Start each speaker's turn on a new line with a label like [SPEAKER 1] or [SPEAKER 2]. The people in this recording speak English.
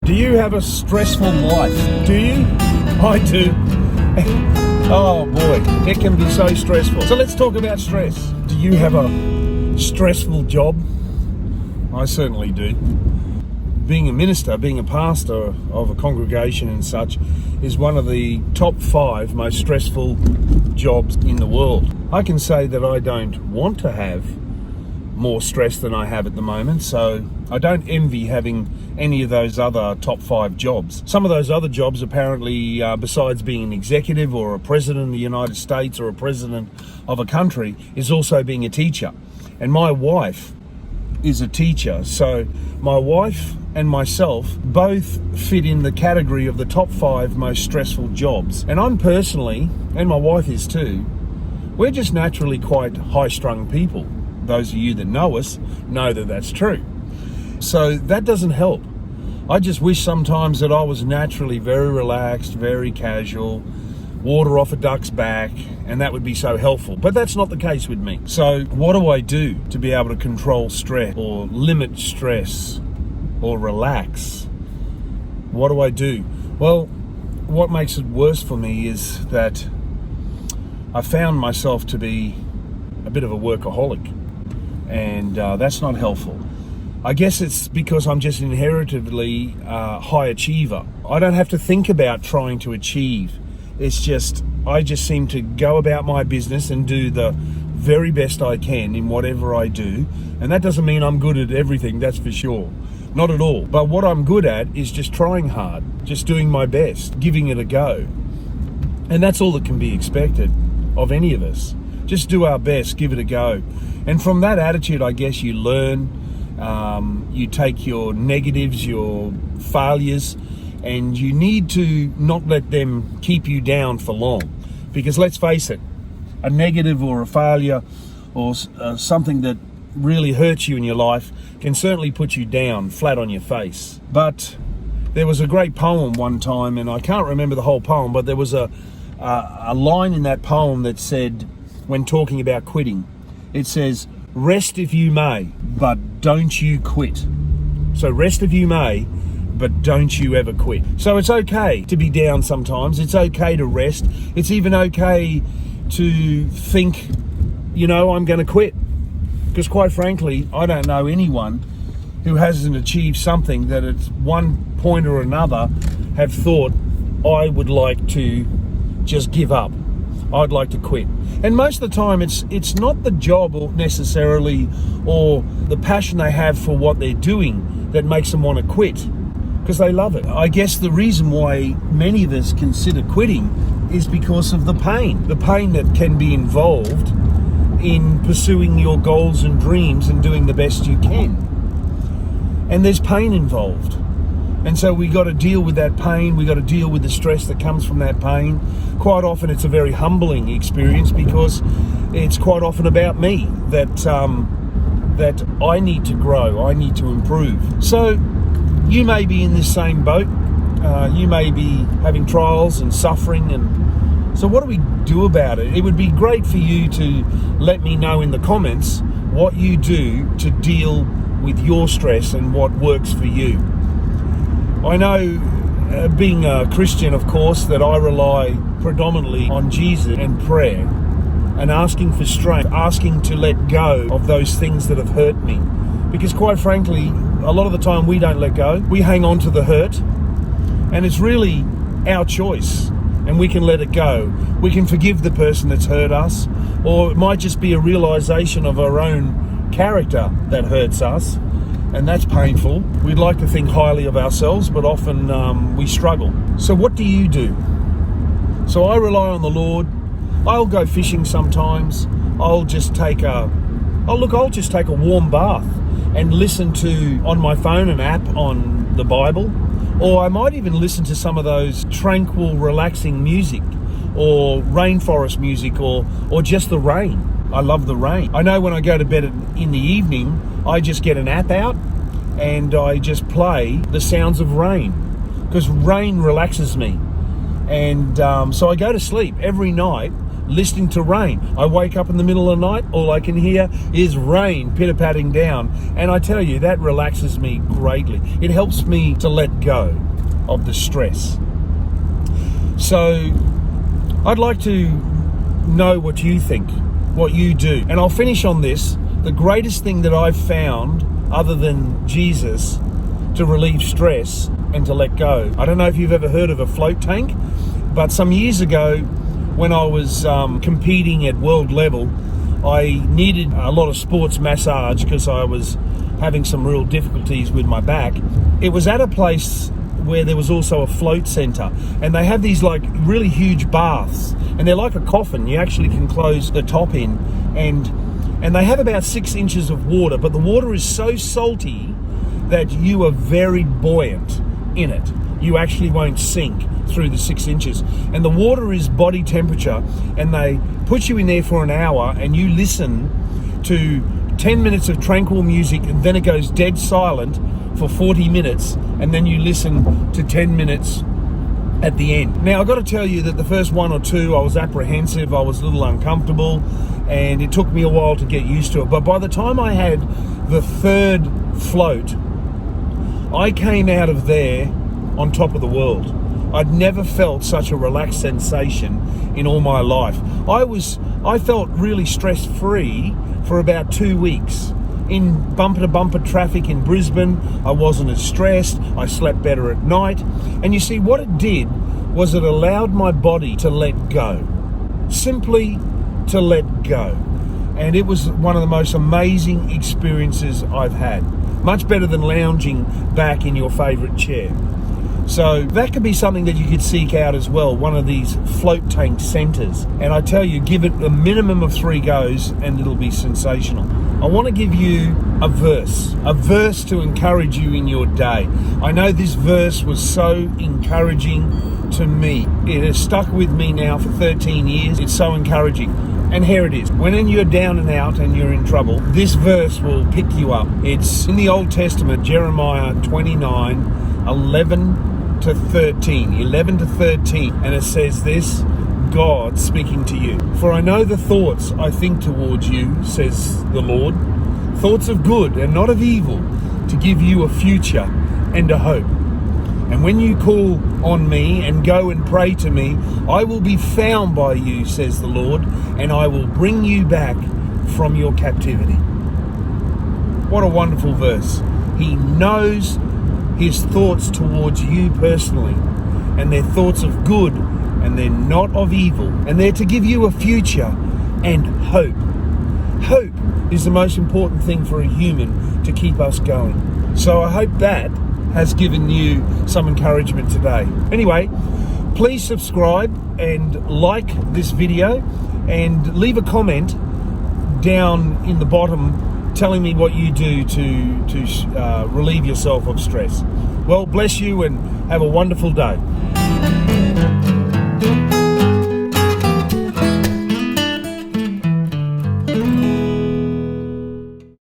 [SPEAKER 1] Do you have a stressful life? Do you? I do. Oh boy, it can be so stressful. So let's talk about stress. Do you have a stressful job? I certainly do. Being a minister, being a pastor of a congregation and such is one of the top 5 most stressful jobs in the world. I can say that I don't want to have more stress than I have at the moment, so I don't envy having any of those other top 5 jobs. Some of those other jobs apparently, besides being an executive or a president of the United States or a president of a country, is also being a teacher. And my wife is a teacher, so my wife and myself both fit in the category of the top 5 most stressful jobs. And I'm personally, and my wife is too, we're just naturally quite high-strung people. Those of you that know us know that that's true. So that doesn't help. I just wish sometimes that I was naturally very relaxed, very casual, water off a duck's back, and that would be so helpful. But that's not the case with me. So what do I do to be able to control stress or limit stress or relax? What do I do? Well, what makes it worse for me is that I found myself to be a bit of a workaholic, and that's not helpful. I guess it's because I'm just inherently high achiever. I don't have to think about trying to achieve. It's just, I just seem to go about my business and do the very best I can in whatever I do. And that doesn't mean I'm good at everything, that's for sure. Not at all. But what I'm good at is just trying hard, just doing my best, giving it a go. And that's all that can be expected of any of us. Just do our best, give it a go. And from that attitude, I guess you learn, you take your negatives, your failures, and you need to not let them keep you down for long. Because let's face it, a negative or a failure or something that really hurts you in your life can certainly put you down flat on your face. But there was a great poem one time, and I can't remember the whole poem, but there was a line in that poem that said, when talking about quitting, it says, "Rest if you may, but don't you quit." So rest if you may, but don't you ever quit. So it's okay to be down sometimes. It's okay to rest. It's even okay to think, I'm going to quit. Because quite frankly, I don't know anyone who hasn't achieved something that at one point or another have thought, I would like to just give up. I'd like to quit. And most of the time, it's not the job necessarily or the passion they have for what they're doing that makes them want to quit, because they love it. I guess the reason why many of us consider quitting is because of the pain that can be involved in pursuing your goals and dreams and doing the best you can. And there's pain involved. And so we got to deal with that pain. We got to deal with the stress that comes from that pain. Quite often it's a very humbling experience, because it's quite often about me that I need to grow, I need to improve. So you may be in this same boat. You may be having trials and suffering, and so what do we do about it? It would be great for you to let me know in the comments what you do to deal with your stress and what works for you. I know, being a Christian, of course, that I rely predominantly on Jesus and prayer and asking for strength, asking to let go of those things that have hurt me. Because quite frankly, a lot of the time we don't let go. We hang on to the hurt, and it's really our choice, and we can let it go. We can forgive the person that's hurt us, or it might just be a realization of our own character that hurts us. And that's painful. We'd like to think highly of ourselves, but often we struggle. So what do you do? So I rely on the Lord. I'll go fishing sometimes. I'll just take a warm bath and listen to, on my phone, an app on the Bible. Or I might even listen to some of those tranquil, relaxing music, or rainforest music, or just the rain. I love the rain. I know when I go to bed in the evening, I just get an app out and I just play the sounds of rain, because rain relaxes me. And so I go to sleep every night. listening to rain. I wake up in the middle of the night, all I can hear is rain pitter-patting down. And I tell you, that relaxes me greatly. It helps me to let go of the stress. So I'd like to know what you think, what you do. And I'll finish on this. The greatest thing that I've found, other than Jesus, to relieve stress and to let go. I don't know if you've ever heard of a float tank, but some years ago when I was competing at world level, I needed a lot of sports massage because I was having some real difficulties with my back. It was at a place where there was also a float center, and they have these like really huge baths, and they're like a coffin. You actually can close the top in, and they have about 6 inches of water, but the water is so salty that you are very buoyant in it. You actually won't sink through the 6 inches. And the water is body temperature, and they put you in there for an hour, and you listen to 10 minutes of tranquil music, and then it goes dead silent for 40 minutes, and then you listen to 10 minutes at the end. Now, I've got to tell you that the first 1 or 2, I was apprehensive, I was a little uncomfortable, and it took me a while to get used to it. But by the time I had the 3rd float, I came out of there on top of the world. I'd never felt such a relaxed sensation in all my life. I felt really stress-free for about 2 weeks. In bumper-to-bumper traffic in Brisbane, I wasn't as stressed, I slept better at night. And you see, what it did was it allowed my body to let go. Simply to let go. And it was one of the most amazing experiences I've had. Much better than lounging back in your favourite chair. So that could be something that you could seek out as well, one of these float tank centres. And I tell you, give it a minimum of 3 goes and it'll be sensational. I want to give you a verse to encourage you in your day. I know this verse was so encouraging to me. It has stuck with me now for 13 years. It's so encouraging. And here it is. When you're down and out and you're in trouble, this verse will pick you up. It's in the Old Testament, Jeremiah 29, 11 to 13. And it says this, God speaking to you. For I know the thoughts I think towards you, says the Lord, thoughts of good and not of evil, to give you a future and a hope. And when you call on me and go and pray to me, I will be found by you, says the Lord, and I will bring you back from your captivity. What a wonderful verse. He knows his thoughts towards you personally, and they're thoughts of good, and they're not of evil, and they're to give you a future and hope. Hope is the most important thing for a human to keep us going. So I hope that has given you some encouragement today. Anyway, please subscribe and like this video and leave a comment down in the bottom telling me what you do to relieve yourself of stress. Well, bless you and have a wonderful day.